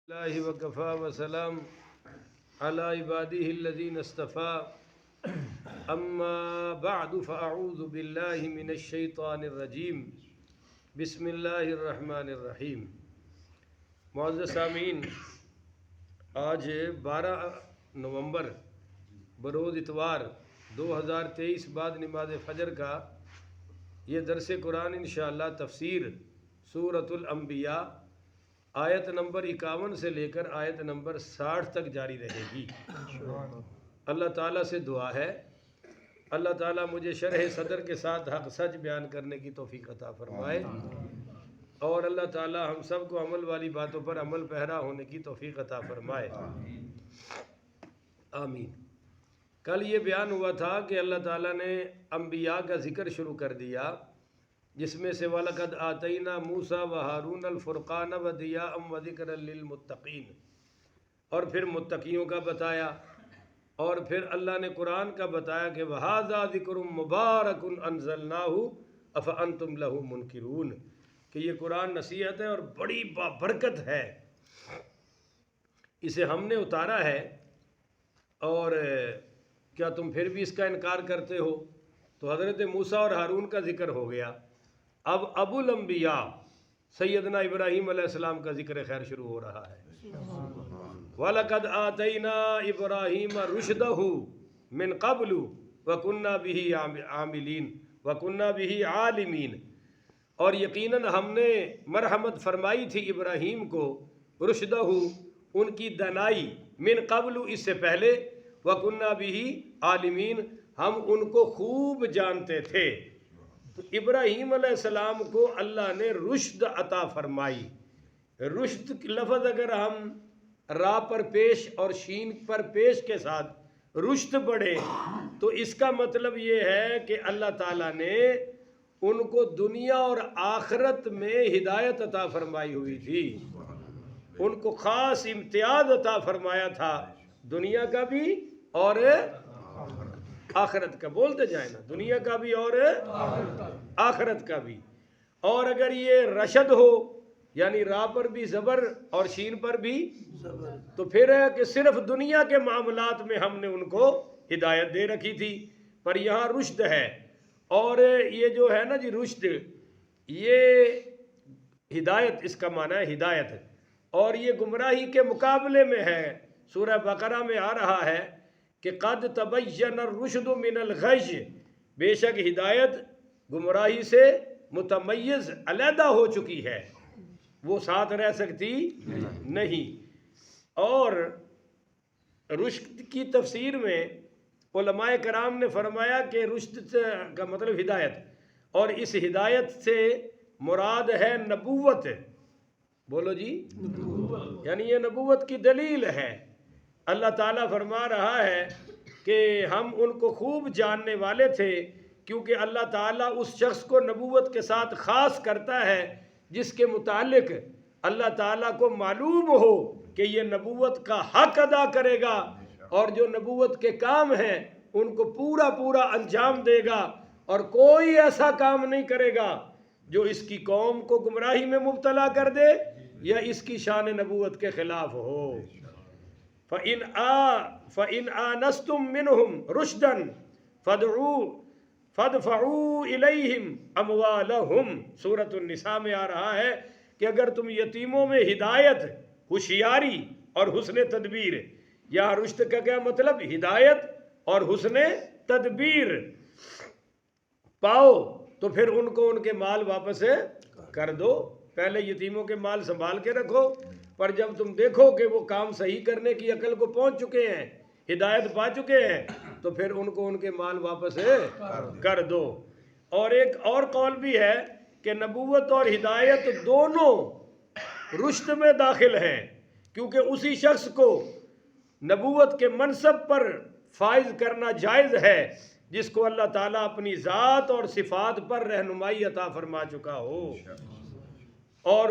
اللہ وکفا وسلام علی عبادہ الذین اصطفى اما بعد فاعوذ باللہ من الشیطان الرجیم بسم اللہ الرحمن الرحیم۔ معزز سامعین، آج 12 نومبر بروز اتوار 2023 بعد نماز فجر کا یہ درس قرآن انشاءاللہ تفسیر سورۃ الانبیاء آیت نمبر 51 سے لے کر آیت نمبر 60 تک جاری رہے گی۔ اللہ تعالیٰ سے دعا ہے اللہ تعالیٰ مجھے شرح صدر کے ساتھ حق سچ بیان کرنے کی توفیق عطا فرمائے، اور اللہ تعالیٰ ہم سب کو عمل والی باتوں پر عمل پیرا ہونے کی توفیق عطا فرمائے، آمین۔ کل یہ بیان ہوا تھا کہ اللہ تعالیٰ نے انبیاء کا ذکر شروع کر دیا، جس میں سے وَلَقَدْ آتَيْنَا مُوسَى وَهَارُونَ الْفُرْقَانَ وَضِيَاءً وَذِكْرًا لِلْمُتَّقِينَ، اور پھر متقیوں کا بتایا، اور پھر اللہ نے قرآن کا بتایا کہ وَهَذَا ذِكْرٌ مُبَارَكٌ أَنزَلْنَاهُ أَفَأَنْتُمْ لَهُ مُنْكِرُونَ، کہ یہ قرآن نصیحت ہے اور بڑی بابرکت ہے، اسے ہم نے اتارا ہے، اور کیا تم پھر بھی اس کا انکار کرتے ہو؟ تو حضرت موسیٰ اور ہارون کا ذکر ہو گیا۔ اب ابو الانبیاء سیدنا ابراہیم علیہ السلام کا ذکر خیر شروع ہو رہا ہے۔ وَلَقَدْ آتَيْنَا إِبْرَاهِيمَ رُشْدَهُ مِنْ قَبْلُ وَكُنَّا بِهِ عَامِلِينَ وَكُنَّا بِهِ عَالِمِينَ، اور یقیناً ہم نے مرحمت فرمائی تھی ابراہیم کو، رشدہ ان کی دانائی، من قبل اس سے پہلے، وَكُنَّا بِهِ عَالِمِينَ ہم ان کو خوب جانتے تھے۔ تو ابراہیم علیہ السلام کو اللہ نے رشد عطا فرمائی۔ رشد کی لفظ اگر ہم را پر پیش اور شین پر پیش کے ساتھ رشد پڑھے تو اس کا مطلب یہ ہے کہ اللہ تعالیٰ نے ان کو دنیا اور آخرت میں ہدایت عطا فرمائی ہوئی تھی، ان کو خاص امتیاز عطا فرمایا تھا، دنیا کا بھی اور آخرت کا، بولتے جائیں نا، دنیا کا بھی اور آخرت کا بھی۔ اور اگر یہ رشد ہو یعنی را پر بھی زبر اور شین پر بھی، تو پھر ہے کہ صرف دنیا کے معاملات میں ہم نے ان کو ہدایت دے رکھی تھی، پر یہاں رشد ہے، اور یہ جو ہے نا جی رشد، یہ ہدایت اس کا معنی ہے ہدایت، اور یہ گمراہی کے مقابلے میں ہے۔ سورہ بقرہ میں آ رہا ہے کہ قد تبین الرشد من الغی، بے شک ہدایت گمراہی سے متمیز علیحدہ ہو چکی ہے، وہ ساتھ رہ سکتی نہیں۔ اور رشد کی تفسیر میں علماء کرام نے فرمایا کہ رشد کا مطلب ہدایت، اور اس ہدایت سے مراد ہے نبوت، بولو جی، یعنی یہ نبوت کی دلیل ہے۔ اللہ تعالیٰ فرما رہا ہے کہ ہم ان کو خوب جاننے والے تھے، کیونکہ اللہ تعالیٰ اس شخص کو نبوت کے ساتھ خاص کرتا ہے جس کے متعلق اللہ تعالیٰ کو معلوم ہو کہ یہ نبوت کا حق ادا کرے گا، اور جو نبوت کے کام ہیں ان کو پورا پورا انجام دے گا، اور کوئی ایسا کام نہیں کرے گا جو اس کی قوم کو گمراہی میں مبتلا کر دے یا اس کی شان نبوت کے خلاف ہو۔ فَإِنْ آنَسْتُم مِّنْهُمْ رُشْدًا فَادْفَعُوا إِلَيْهِمْ أَمْوَالَهُمْ، سورۃ النساء میں آ رہا ہے کہ اگر تم یتیموں میں ہدایت، ہوشیاری اور حسن تدبیر، یا رشد کا کیا مطلب، ہدایت اور حسن تدبیر پاؤ تو پھر ان کو ان کے مال واپس کر دو۔ پہلے یتیموں کے مال سنبھال کے رکھو، پر جب تم دیکھو کہ وہ کام صحیح کرنے کی عقل کو پہنچ چکے ہیں، ہدایت پا چکے ہیں، تو پھر ان کو ان کے مال واپس کر دو۔ اور ایک اور قول بھی ہے کہ نبوت اور ہدایت دونوں رشد میں داخل ہیں، کیونکہ اسی شخص کو نبوت کے منصب پر فائز کرنا جائز ہے جس کو اللہ تعالیٰ اپنی ذات اور صفات پر رہنمائی عطا فرما چکا ہو، اور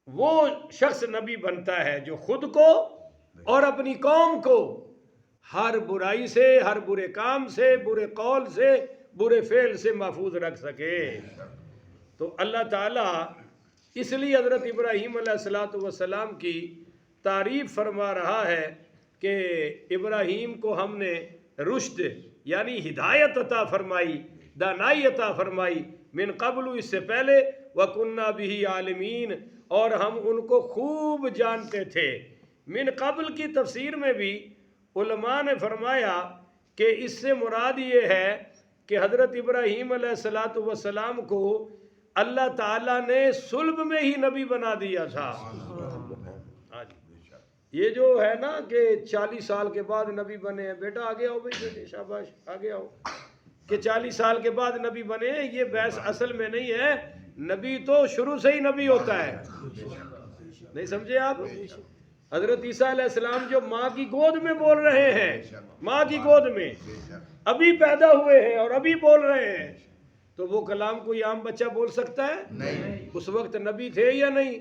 وہ شخص نبی بنتا ہے جو خود کو اور اپنی قوم کو ہر برائی سے، ہر برے کام سے، برے قول سے، برے فعل سے محفوظ رکھ سکے۔ تو اللہ تعالیٰ اس لیے حضرت ابراہیم علیہ السلام کی تعریف فرما رہا ہے کہ ابراہیم کو ہم نے رشد یعنی ہدایت عطا فرمائی، دانائی عطا فرمائی، من قبل اس سے پہلے، وَكُنَّا بِهِ عَالِمِينَ اور ہم ان کو خوب جانتے تھے۔ من قبل کی تفسیر میں بھی علماء نے فرمایا کہ اس سے مراد یہ ہے کہ حضرت ابراہیم علیہ السلام کو اللہ تعالیٰ نے صلب میں ہی نبی بنا دیا تھا۔ یہ جو ہے نا کہ 40 سال کے بعد نبی بنے ہیں، بیٹا آگے آؤ بھائی، بیٹے شاباش آگے آؤ، کہ 40 سال کے بعد نبی بنے ہیں، یہ بحث اصل میں نہیں ہے۔ نبی تو شروع سے ہی نبی ہوتا ہے، نہیں سمجھے آپ؟ حضرت عیسیٰ علیہ السلام جو ماں کی گود میں بول رہے ہیں، ماں کی گود میں ابھی پیدا ہوئے ہیں اور ابھی بول رہے ہیں، تو وہ کلام کوئی عام بچہ بول سکتا ہے؟ نہیں۔ اس وقت نبی تھے یا نہیں؟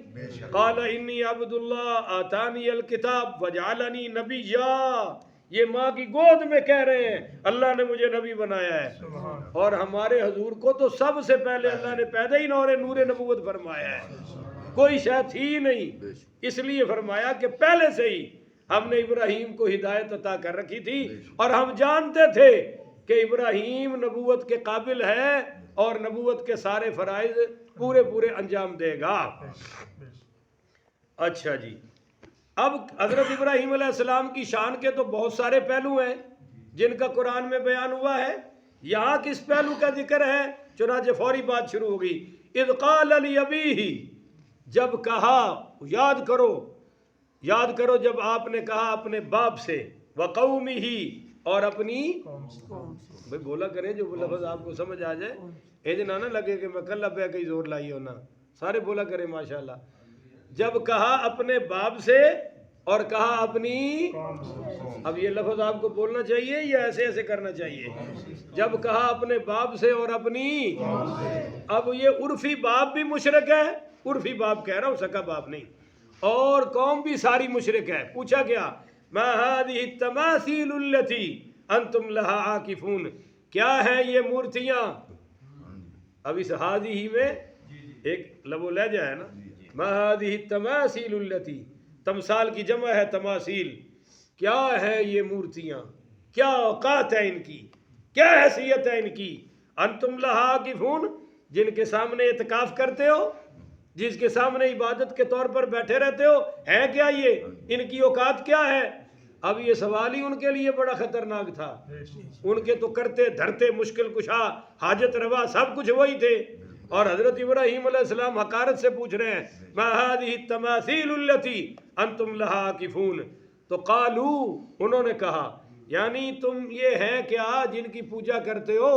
قال انی عبد اللہ آتانی الکتاب وجعلنی نبیا، یہ ماں کی گود میں کہہ رہے ہیں اللہ نے مجھے نبی بنایا ہے۔ اور ہمارے حضور کو تو سب سے پہلے اللہ نے پیدا ہی نور نبوت فرمایا ہے، کوئی شاید ہی نہیں، اس لیے فرمایا کہ پہلے سے ہی ہم نے ابراہیم کو ہدایت عطا کر رکھی تھی، اور ہم جانتے تھے کہ ابراہیم نبوت کے قابل ہے اور نبوت کے سارے فرائض پورے انجام دے گا۔ اچھا جی، اب حضرت ابراہیم علیہ السلام کی شان کے تو بہت سارے پہلو ہیں جن کا قرآن میں بیان ہوا ہے، یہاں کس پہلو کا ذکر ہے؟ چنانچہ فوری بات شروع ہوگی۔ اذ قال لأبیہ، جب کہا، یاد کرو جب آپ نے کہا اپنے باپ سے، وقومہ اور اپنی بھائی بولا کریں جو لفظ آپ کو سمجھ آ جائے، ایج نہ لگے کہ میں کل پہ کہیں زور لائی ہونا، سارے بولا کریں ماشاءاللہ۔ جب کہا اپنے باپ سے اور کہا اپنی، اب یہ لفظ آپ کو بولنا چاہیے یا ایسے کرنا چاہیے؟ جب کہا اپنے باپ سے اور اپنی، اب یہ عرفی باپ بھی مشرک ہے، عرفی باپ کہہ رہا ہوں، سکا باپ نہیں، اور قوم بھی ساری مشرک ہے۔ پوچھا گیا ما هذه التماثيل التي انتم لها عاکفون، کیا ہیں یہ مورتیاں؟ اب اس ہادی ہی میں ایک لب و لہجہ ہے نا، ما هذه التماثيل التي، تمثال کی جمع ہے تماثیل، کیا ہے یہ مورتیاں، کیا اوقات ہے ان کی، کیا حیثیت ہے ان کی، انتم لها عاکفون، جن کے سامنے اعتکاف کرتے ہو، جس کے سامنے عبادت کے طور پر بیٹھے رہتے ہو، ہے کیا یہ، ان کی اوقات کیا ہے؟ اب یہ سوال ہی ان کے لیے بڑا خطرناک تھا، ان کے تو کرتے دھرتے مشکل کشا حاجت روا سب کچھ وہی تھے، اور حضرت ابراہیم علیہ السلام حقارت سے پوچھ رہے ہیں ما هذه التماثيل التي انتم لها عاکفون، تو قالو، انہوں نے کہا یعنی تم یہ ہیں کیا جن کی پوجا کرتے ہو،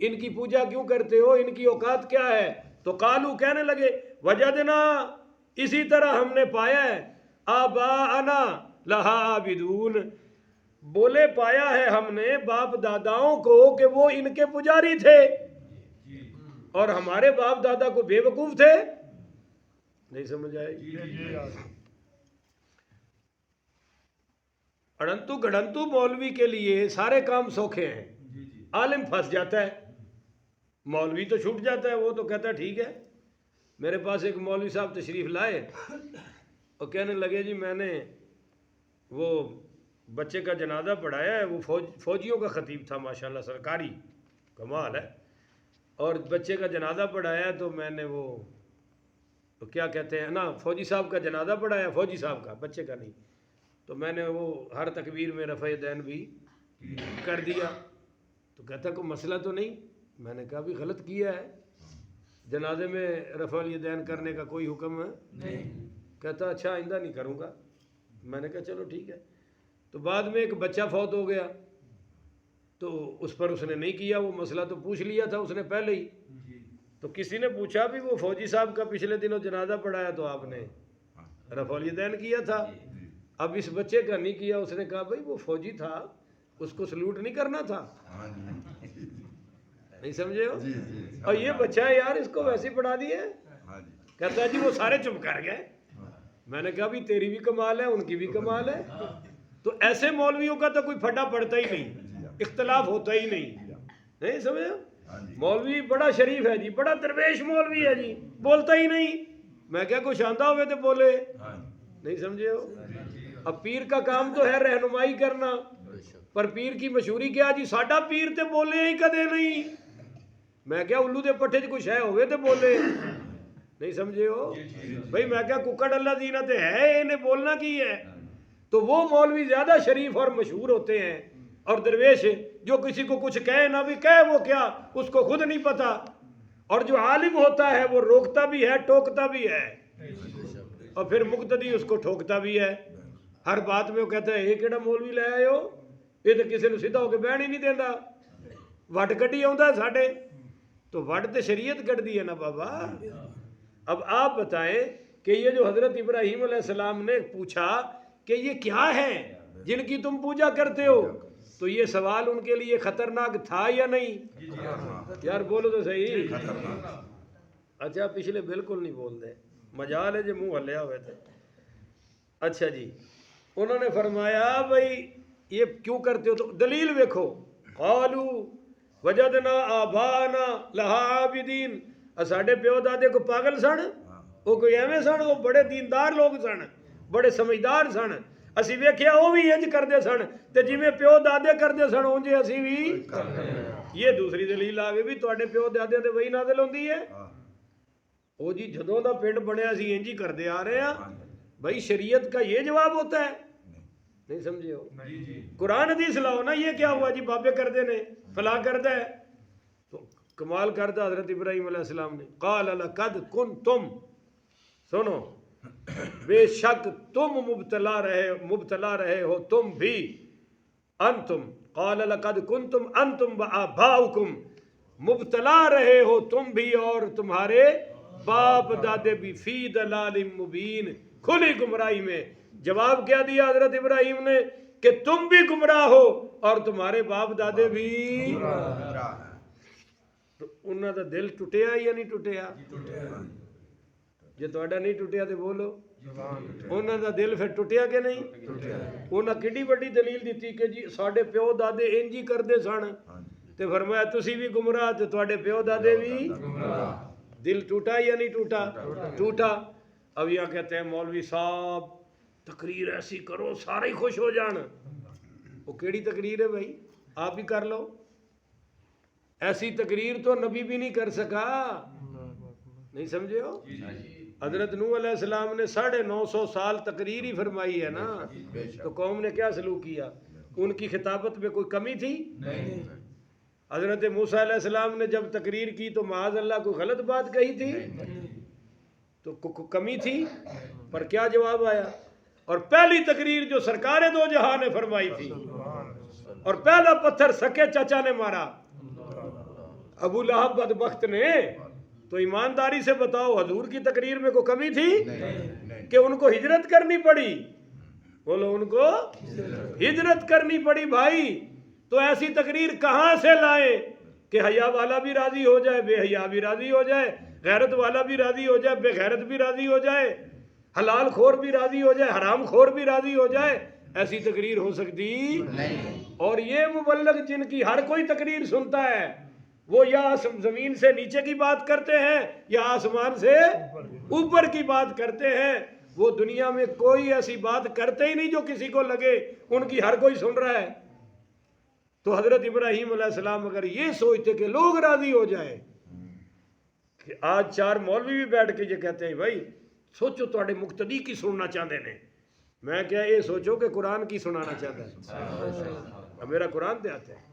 ان کی پوجا کیوں کرتے ہو، ان کی اوقات کیا ہے؟ تو قالو کہنے لگے وجدنا، اسی طرح ہم نے پایا ہے، آباءنا لہا عابدون، بولے پایا ہے ہم نے باپ داداؤں کو کہ وہ ان کے پجاری تھے، اور ہمارے باپ دادا کو بے وقوف تھے، نہیں سمجھ آئے؟ اڑنتو گھڑنتو مولوی کے لیے سارے کام سوکھے ہیں، عالم پھنس جاتا ہے، مولوی تو چھوٹ جاتا ہے، وہ تو کہتا ہے ٹھیک ہے۔ میرے پاس ایک مولوی صاحب تشریف لائے اور کہنے لگے جی میں نے وہ بچے کا جنازہ پڑھایا ہے، وہ فوجیوں کا خطیب تھا ماشاءاللہ، سرکاری، کمال ہے، اور بچے کا جنازہ پڑھایا تو میں نے وہ کیا کہتے ہیں نا، فوجی صاحب کا جنازہ پڑھایا، فوجی صاحب کا، بچے کا نہیں، تو میں نے وہ ہر تکبیر میں رفع دین بھی کر دیا، تو کہتا کوئی مسئلہ تو نہیں؟ میں نے کہا بھی غلط کیا ہے، جنازے میں رفع الیدین کرنے کا کوئی حکم نہیں، کہتا اچھا آئندہ نہیں کروں گا، میں نے کہا چلو ٹھیک ہے۔ تو بعد میں ایک بچہ فوت ہو گیا تو اس پر اس نے نہیں کیا، وہ مسئلہ تو پوچھ لیا تھا اس نے پہلے ہی، تو کسی نے پوچھا بھی وہ فوجی صاحب کا پچھلے دنوں جنازہ پڑھایا تو آپ نے رفع الیدین کیا تھا، اب اس بچے کا نہیں کیا، اس نے کہا بھائی وہ فوجی تھا، اس کو سلوٹ نہیں کرنا تھا، نہیں سمجھے ہو؟ اور یہ بچہ ہے یار، اس کو ویسے پڑھا دیے، کہتا ہے جی وہ سارے چپ کر گئے، میں نے کہا بھی تیری بھی کمال ہے ان کی بھی کمال ہے، تو ایسے مولویوں کا تو کوئی پھٹا پڑتا ہی نہیں، اختلاف ہوتا ہی نہیں سمجھے؟ مولوی بڑا شریف ہے جی، بڑا درویش مولوی ہے جی، بولتا ہی نہیں، میں کیا کچھ آندہ ہوئے تو بولے نہیں سمجھے ہو. اب پیر کا کام تو ہے رہنمائی کرنا, پر پیر کی مشہوری کیا جی ساڈا پیر تے بولے ہی کدے نہیں. میں کیا الو دے پٹھے چ کچھ ہے ہوئے تے بولے نہیں سمجھے ہو بھائی. میں کیا ککڑ اللہ دینا تے ہے انہیں بولنا کی ہے. تو وہ مولوی زیادہ شریف اور مشہور ہوتے ہیں, اور درویش جو کسی کو کچھ کہے نہ بھی کہے وہ کیا اس کو خود نہیں پتا, اور جو عالم ہوتا ہے وہ روکتا بھی ہے ٹوکتا بھی ہے, اور پھر مقتدی اس کو ٹھوکتا بھی ہے. ہر بات میں وہ کہتا ہے یہ کیڑا مولوی لے آئے ہو, یہ تو کسی نے سیدھا ہو کے بہن ہی نہیں دینا, وڈ کٹی آتا ساڈے. تو وڈ تو شریعت کٹ دی ہے نا بابا. اب آپ بتائیں کہ یہ جو حضرت ابراہیم علیہ السلام نے پوچھا کہ یہ کیا ہے جن کی تم پوجا کرتے ہو, تو یہ سوال ان کے لیے خطرناک تھا یا نہیں؟ یار بولو تو صحیح. اچھا پچھلے بالکل نہیں بول دے, مجال ہے جو منہ ہلیا ہوئے تھے. اچھا جی, انہوں نے فرمایا بھائی یہ کیوں کرتے ہو, تو دلیل دیکھو. قالو وجدنا آبانا لہا عابدین, ساڈے پیو دادے کو پاگل سن, وہ کوئی ایویں سن, وہ بڑے دیندار لوگ سن, بڑے سمجھدار سن. اسی ویکھیا وہ بھی انج کردے سن تے جویں پیو دادے کردے سن اونجے اسی بھی. یہ دوسری دلیل آ گئی بھی تواڈے پیو دادے تے وہی نازل ہوندی ہے. او جی جدوں دا پنڈ بنیا سی انج ہی کردے آ رہے ہیں. بھائی شریعت کا یہ جواب ہوتا ہے نہیں سمجھے ہو. قرآن حدیث لاؤ نا, یہ کیا ہوا جی بابے کردے نے فلاں کردہ ہے. تو کمال کردہ حضرت ابراہیم علیہ السلام نے. قال لقد کنتم, سنو بے شک تم مبتلا رہے ہو تم بھی, انتم قال لقد کنتم انتم وآباؤکم, مبتلا رہے ہو تم بھی اور تمہارے باپ دادے بھی, فی ضلال مبین, کھلی گمراہی میں. جواب کیا دیا حضرت ابراہیم نے کہ تم بھی گمراہ ہو اور تمہارے باپ دادے بھی. تو انہوں دا دل ٹوٹیا یا نہیں ٹوٹیا؟ جی تہاڈا نہیں ٹوٹیا تو بولو. انہوں دا دل پھر ٹوٹیا کہ نہیں؟ انہوں کڈی بڑی دلیل دیتی کہ جی ساڈے پیو دادے انج ہی کردے سن, تے فرمایا تسی بھی گمراہ تے تہاڈے پیو دادے بھی. دل ٹوٹا یا نہیں ٹوٹا؟ ٹوٹا. اب یہاں کہتے ہیں مولوی صاحب تقریر ایسی کرو سارے خوش ہو جان. وہ کیڑی تقریر ہے بھائی, آپ ہی کر لو. ایسی تقریر تو نبی بھی نہیں کر سکا, نہیں سمجھے ہو. حضرت نوح علیہ السلام نے 950 سال تقریر ہی فرمائی ہے نا, تو قوم نے کیا سلوک کیا؟ ان کی خطابت میں کوئی کمی تھی؟ حضرت موسیٰ علیہ السلام نے جب تقریر کی تو معاذ اللہ کوئی غلط بات کہی تھی؟ تو کمی تھی؟ پر کیا جواب آیا؟ اور پہلی تقریر جو سرکار دو جہاں نے فرمائی تھی, اور پہلا پتھر سکے چچا نے مارا ابو لہب بدبخت نے. تو ایمانداری سے بتاؤ حضور کی تقریر میں کوئی کمی تھی کہ ان کو ہجرت کرنی پڑی؟ بولو ان کو ہجرت کرنی پڑی بھائی. تو ایسی تقریر کہاں سے لائیں کہ حیا والا بھی راضی ہو جائے, بے حیا بھی راضی ہو جائے, غیرت والا بھی راضی ہو جائے, بے غیرت بھی راضی ہو جائے, حلال خور بھی راضی ہو جائے, حرام خور بھی راضی ہو جائے؟ ایسی تقریر ہو سکتی نہیں. اور یہ مبلغ جن کی ہر کوئی تقریر سنتا ہے وہ یا زمین سے نیچے کی بات کرتے ہیں یا آسمان سے اوپر کی بات کرتے ہیں. وہ دنیا میں کوئی ایسی بات کرتے ہی نہیں جو کسی کو لگے ان کی ہر کوئی سن رہا ہے. تو حضرت ابراہیم علیہ السلام اگر یہ سوچتے کہ لوگ راضی ہو جائیں, کہ آج 4 مولوی بھی بیٹھ کے یہ کہتے ہیں بھائی سوچو تواڈے مقتدی کی سننا چاہتے ہیں, میں کیا یہ سوچو کہ قرآن کی سنانا چاہتا ہے. اب میرا قرآن پہ آتا ہے.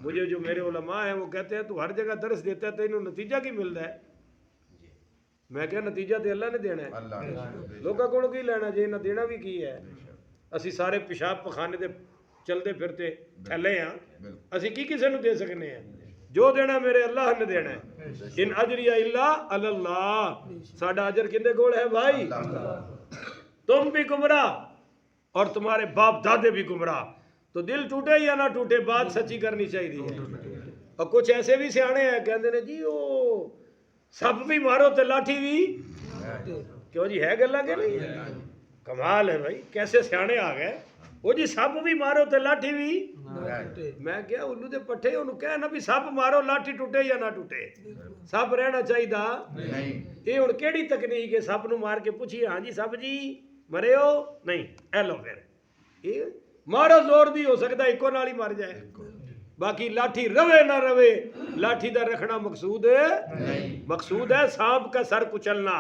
مجھے جو میرے علماء ہیں وہ کہتے ہیں تو ہر جگہ درس دیتا ہے تو انہوں نتیجہ کی ملتا ہے. میں کیا نتیجہ تو اللہ نے دینا ہے, لوگوں کو کی لینا جی نہ دینا بھی کی ہے. اسی سارے پیشاب پخانے دے چلتے پھرتے تھلے ہیں, اسی کی کسے نو دے سکنے ہیں؟ جو دینا میرے اللہ نے دینا ہے. ان اجری الا علی اللہ, ساڈا اجر کندے کول ہے بھائی؟ تم بھی گمراہ اور تمہارے باپ دادے بھی گمراہ. تو دل ٹوٹے یا نہ ٹوٹے بات سچی کرنی چاہیے. اور کچھ ایسے بھی سیانے ہیں کہندے نے جی او سب بھی مارو تے لاٹھی بھی, کیوں جی ہے گلا کہ نہیں؟ کمال ہے بھائی, کیسے سیانے آ گئے. وہ جی سپ بھی مارو تے لاٹھی بھی میں کیا الو دے پٹھے انہوں کہنا بھی سپ مارو لاٹھی ٹوٹے یا نہ ٹوٹے سپ رہنا چاہیے دا یہ ہوں کیڑی تکنیک ہے سپ نو مار کے پوچھیے ہاں جی سپ جی مرے ہو نہیں اے لو پھر یہ مارو زور دی ہو سکتا ایکو نال ہی مر جائے باقی لاٹھی روے نہ روے لاٹھی دا رکھنا مقصود ہے سانپ کا سر کچلنا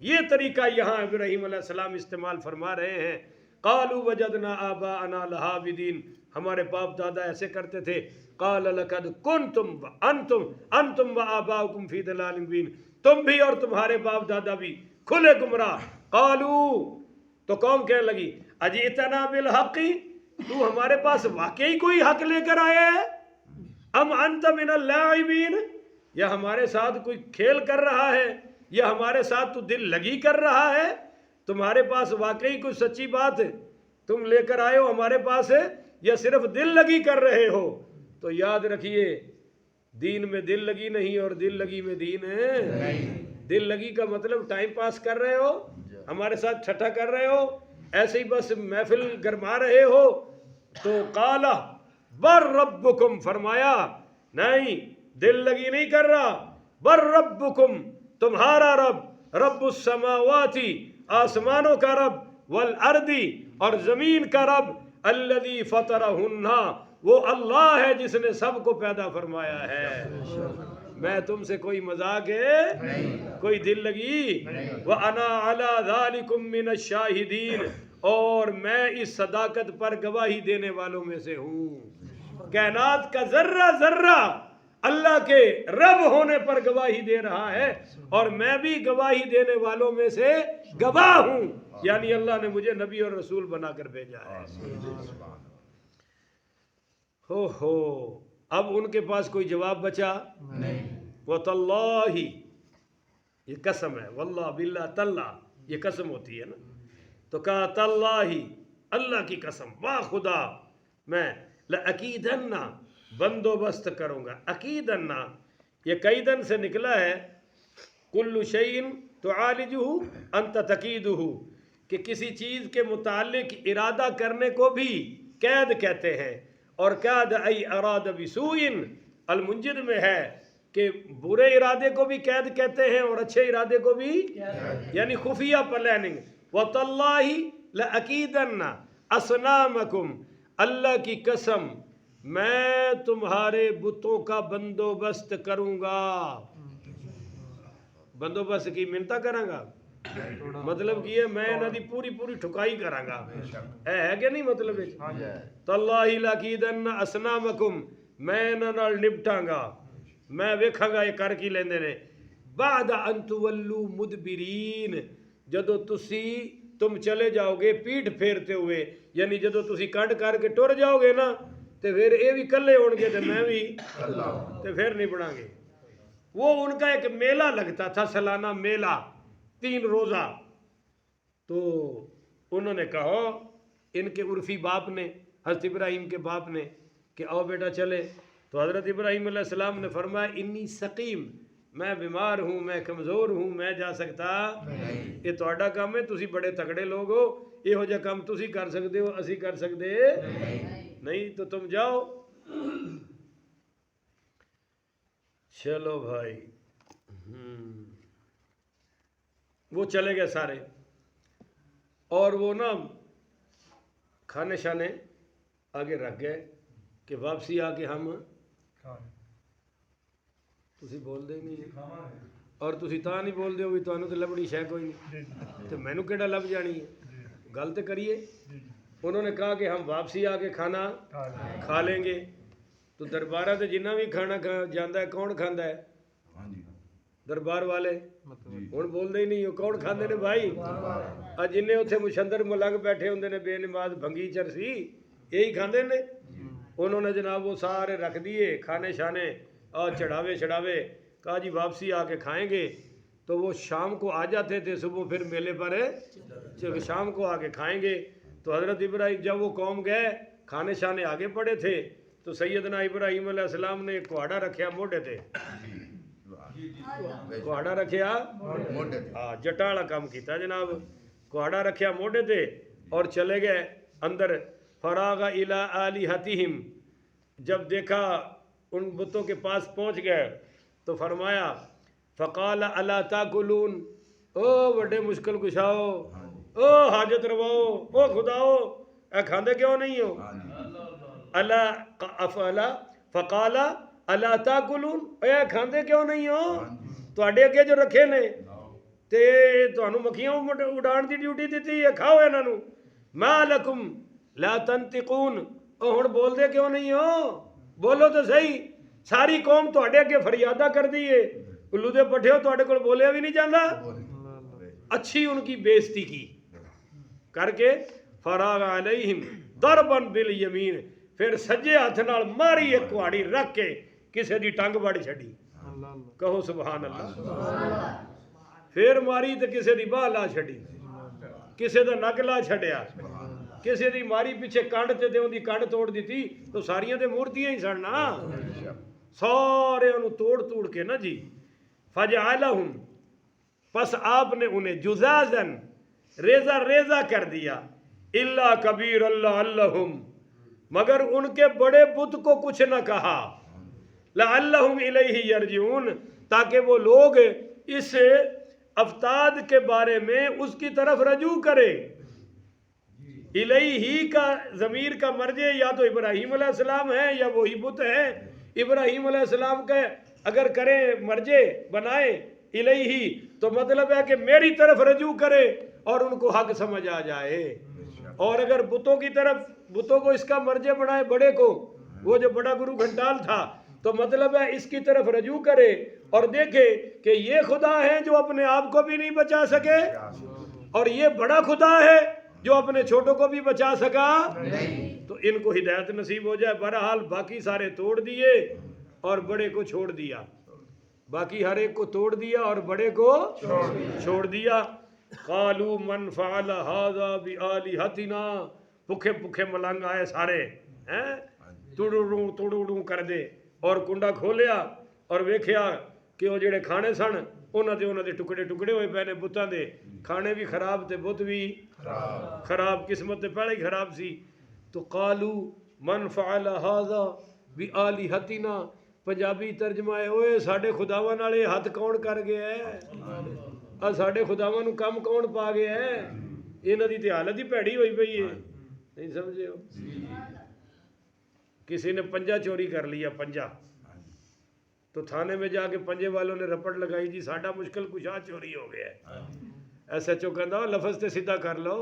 یہ طریقہ یہاں ابراہیم علیہ السلام استعمال فرما رہے ہیں قالوا وجدنا آباءنا لها عابدین ہمارے باپ دادا ایسے کرتے تھے قال لقد کنتم انتم وآباؤکم فی ضلال مبین تم بھی اور تمہارے باپ دادا بھی کھلے گمراہ قالوا تو قوم کہنے لگی اجئتنا بالحق تو ہمارے پاس واقعی کوئی حق لے کر آیا ہے ام انت من اللاعبین یا ہمارے ساتھ کوئی کھیل کر رہا ہے یا ہمارے ساتھ تو دل لگی کر رہا ہے تمہارے پاس واقعی کوئی سچی بات ہے تم لے کر آئے ہو ہمارے پاس ہے یا صرف دل لگی کر رہے ہو تو یاد رکھیے دین میں دل لگی نہیں اور دل لگی میں دین ہے دل لگی کا مطلب ٹائم پاس کر رہے ہو ہمارے ساتھ ٹھٹھا کر رہے ہو ایسے ہی بس محفل گرما رہے ہو تو قالا بر ربکم فرمایا نہیں دل لگی نہیں کر رہا بر ربکم تمہارا رب رب السماواتی آسمانوں کا رب والارضی اور زمین کا رب الذی فطرہن وہ اللہ ہے جس نے سب کو پیدا فرمایا ہے میں تم سے کوئی مذاق ہے کوئی دل لگی وَأَنَا عَلَى ذَلِكُم مِّنَ الشَّاهِدِينَ اور میں اس صداقت پر گواہی دینے والوں میں سے ہوں کائنات کا ذرہ ذرہ اللہ کے رب ہونے پر گواہی دے رہا ہے اور میں بھی گواہی دینے والوں میں سے گواہ ہوں یعنی اللہ نے مجھے نبی اور رسول بنا کر بھیجا ہے ہو اب ان کے پاس کوئی جواب بچا نہیں وَتَاللَّهِ یہ قسم ہے واللہ باللہ تاللہ یہ قسم ہوتی ہے نا تو کہا تاللہ اللہ کی قسم واہ خدا میں لَأَكِيدَنَّ بندوبست کروں گا عقیدن یہ قیدن سے نکلا ہے کل شیء تعالجہ انت تقیدہ کہ کسی چیز کے متعلق ارادہ کرنے کو بھی قید کہتے ہیں اور قید ای اراد بسوء المنجد میں ہے کہ برے ارادے کو بھی قید کہتے ہیں اور اچھے ارادے کو بھی یعنی خفیہ پلاننگ وَتَاللَّهِ لَأَكِيدَنَّ أَصْنَامَكُمْ اللہ کی قسم میں تمہارے بتوں کا بندوبست کروں گا بندوبست کی منتا کروں گا مطلب یہ میں انہاں دی پوری ٹھکائی کراں گا ہے کہ نہیں مطلب تاللہ لَأَكِيدَنَّ أَصْنَامَكُمْ میں انہاں نال نپٹاں گا میں ویکھاں گا یہ کر کی لیندے نے بعد ان تولوا مدبرین جدو تم چلے جاؤ گے پیٹھ پھیرتے ہوئے یعنی جدو تسی کڈ کر کے ٹر جاؤ گے نا تے پھر اے بھی کلے ہون گے تے میں بھی تے پھر نہیں بڑھاں گے وہ ان کا ایک میلہ لگتا تھا سالانہ میلہ 3 روزہ تو انہوں نے کہا ان کے عرفی باپ نے حضرت ابراہیم کے باپ نے کہ آؤ بیٹا چلے تو حضرت ابراہیم علیہ السلام نے فرمایا انی سقیم میں بیمار ہوں میں کمزور ہوں میں جا سکتا یہ تہاڈا کام ہے تسی بڑے تگڑے لوگ ہو یہ ہو جا کام تسی کر سکتے ہو اسی کر سکتے نہیں تو تم جاؤ چلو بھائی وہ چلے گئے سارے اور وہ نا کھانے شانے آگے رکھ گئے کہ واپسی آ کے ہم تسی بول دے نہیں اور تسی تا نہیں بول دے ہوئی تو انہوں تو لبڑی شے کوئی نہیں تو میں نو کیڑا لب جانی ہے گل تو کریے انہوں نے کہا کہ ہم واپسی آ کے کھانا کھا لیں گے تو دربارہ تے جنہ بھی کھانا جاندہ ہے کون کھاندا ہے دربار والے ہن بول دے ہی نہیں کون کھاندے نے بھائی آ جنہیں اتنے مشندر ملنگ بیٹھے ہوندے نے بے نماز بھنگی چرسی یہی کھاندے نے انہوں نے جناب وہ سارے رکھ دیے کھانے شانے اور چڑھاوے کہا جی واپسی آ کے کھائیں گے تو وہ شام کو آ جاتے تھے صبح پھر میلے پر شام کو آ کے کھائیں گے تو حضرت ابراہیم جب وہ قوم گئے کھانے شانے آگے پڑے تھے تو سیدنا ابراہیم علیہ السلام نے ایک کوہاڑا رکھیا موڈے تھے کوہاڑا رکھیا جٹا والا کام کیتا جناب کوہاڑا رکھیا موڈے تھے اور چلے گئے اندر فراغ الی آلہتہم، جب دیکھا ان بتوں کے پاس پہنچ گئے تو فرمایا فقال الا تاکلون، او بڑے مشکل کشاؤ، او حاجت رواؤ، او خداؤ، اے کھاندے کیوں نہیں ہو؟ الا فقال الا تاکلون، اے کھاندے کیوں نہیں ہو؟ تواڈے اگے جو رکھے نے تے تانوں مکھیاں اڈان دی ڈیوٹی دیتی ہے، کھاؤ انہاں نوں۔ ما لکم لا تنطقون، او ہن بول دے کیوں نہیں ہو؟ بولو تو صحیح، ساری قوم تواڈے اگے فریادہ کر دی ہے، الو دے پٹھیو تواڈے کول بولیا بھی نہیں جاندا۔ اچھی ان کی بے عزتی کی کر کے فراغ علیہم ضربا بالیمین، پھر سجے ہاتھ نال ماری ایک کہاڑی رکھ کے کسے دی ٹنگ وڑ چھڑی، کہو سبحان اللہ۔ پھر ماری تے کسے دی باہ لا چھڑی، کسے دا نک لا چھڑیا، کسے دی ماری پیچھے کنڈ تے دے دی کنڈ توڑ دیتی، تو ساریاں تے مورتیاں ہی سن نا، سارے انہوں توڑ کے نا جی فجعلہم، پس آپ نے انہیں جزازن ریزہ ریزہ کر دیا، الا کبیر اللہ اللہم، مگر ان کے بڑے بت کو کچھ نہ کہا، لعلہم الیہ یرجعون، تاکہ وہ لوگ اس افتاد کے بارے میں اس کی طرف رجوع کرے۔ الیہ کا ضمیر کا مرجع یا تو ابراہیم علیہ السلام ہے یا وہی بت ہے۔ ابراہیم علیہ السلام کا اگر کریں مرجع بنائے الیہ تو مطلب ہے کہ میری طرف رجوع کرے اور ان کو حق سمجھ آ جائے، اور اگر بتوں کی طرف، بتوں کو اس کا مرجع بنائے بڑے کو، وہ جو بڑا گرو گھنٹال تھا، تو مطلب ہے اس کی طرف رجوع کرے اور دیکھے کہ یہ خدا ہے جو اپنے آپ کو بھی نہیں بچا سکے، اور یہ بڑا خدا ہے جو اپنے چھوٹوں کو بھی بچا سکا، تو ان کو ہدایت نصیب ہو جائے۔ بہرحال باقی سارے توڑ دیے اور بڑے کو چھوڑ دیا، باقی ہر ایک کو توڑ دیا اور بڑے کو چھوڑ دیا۔ قالوا من فعل هذا بآلهتنا، پکھے پکھے ملنگ آئے سارے، توڑوں کر دے، اور کنڈا کھولیا اور ویکھیا کہ وہ جڑے کھانے سن انہاں دے ٹکڑے ٹکڑے ہوئے پے نے، بتاں دے کھانے بھی خراب تے بت بھی خراب، قسمت تے پہلے ہی خراب سی۔ تو قالوا من فعل هذا بآلهتنا، پنجابی ترجمہ ہے اوئے ساڈے خداواں نال یہ ہاتھ کون کر گیا ہے، ساڈے خداواں نوں کم کون پا گیا ہے، انہاں دی تے حالت ہی بھڑی ہوئی پئی ہے، نہیں سمجھے ہو؟ کسی نے پنجا چوری کر لیا، پنجا، تو تھانے میں جا کے پنجے والوں نے رپٹ لگائی جی ساڈا مشکل کشا چوری ہو گیا ہے۔ ایس ایچ او کہندا لفظ تے سیدھا کر لو،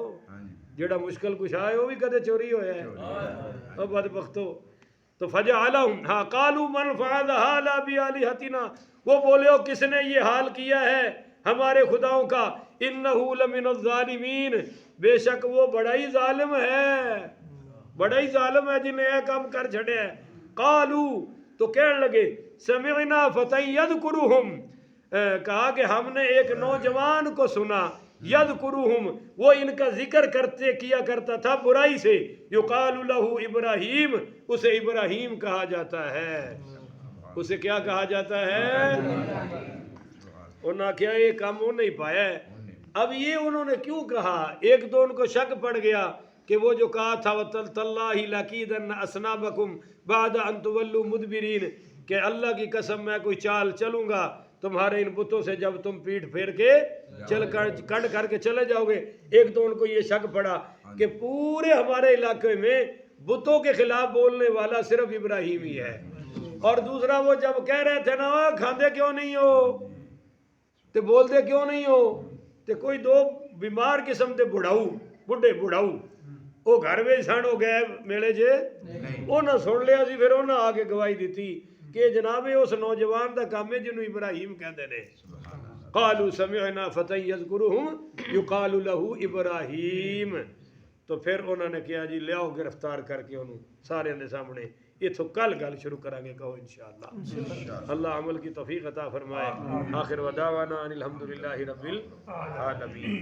جڑا مشکل کشا ہے وہ بھی کدے چوری ہویا ہے، او بدبختو۔ تو فجعلہم، ہاں قالوا من فعل هذا بآلهتنا، وہ بولے ہو کس نے یہ حال کیا ہے ہمارے خداؤں کا، انہ لمن الظالمین، بے شک وہ بڑا ہی ظالم ہے، بڑا ہی ظالم ہے جنہیں یہ کام کر چھڑے ہے۔ قالوا، تو کہنے لگے سمعنا فتى یذکرہم، کہا کہ ہم نے ایک نوجوان کو سنا، یذکرہم، وہ ان کا ذکر کیا کرتا تھا برائی سے، یقال لہ ابراہیم، اسے ابراہیم کہا جاتا ہے، اسے کیا کہا جاتا ہے؟ انہوں نے کیا یہ کام وہ نہیں پایا ہے۔ اب یہ انہوں نے کیوں کہا؟ ایک تو ان کو شک پڑ گیا کہ وہ جو کہا تھا وَتَاللَّهِ لَأَكِيدَنَّ أَصْنَامَكُمْ بَعْدَ أَن تُوَلُّوا مُدْبِرِينَ، کہ اللہ کی قسم میں کوئی چال چلوں گا تمہارے ان بتوں سے جب تم پیٹھ پھیر کے کنڈ کر کے چلے جاؤ گے۔ ایک تو ان کو یہ شک پڑا کہ پورے ہمارے علاقے میں بتوں کے خلاف بولنے والا صرف ابراہیم ہی ہے، اور دوسرا وہ جب کہہ رہے تھے نا کھاندے کیوں نہیں ہو تے بولتے کیوں نہیں ہو، تے کوئی دو بیمار قسم دے بڑھے بڑھاؤ وہ گھر میں سن ہو گئے میلے جے، انہاں سن لیا سی، پھر انہاں آ کے گواہی دیتی کہ جناب اس نوجوان دا کام ہے جنہوں ابراہیم کہندے نے۔ قالوا سمعنا فتى یذکرہم یقال لہ ابراہیم، تو پھر انہوں نے کیا جی لیاؤ گرفتار کر کے انہوں سارے دے سامنے، یہ تو کل گل شروع کریں گے، کہو انشاءاللہ۔ اللہ عمل کی توفیق عطا فرمائے۔ آخر ودعوانا ان الحمدللہ رب العالمین۔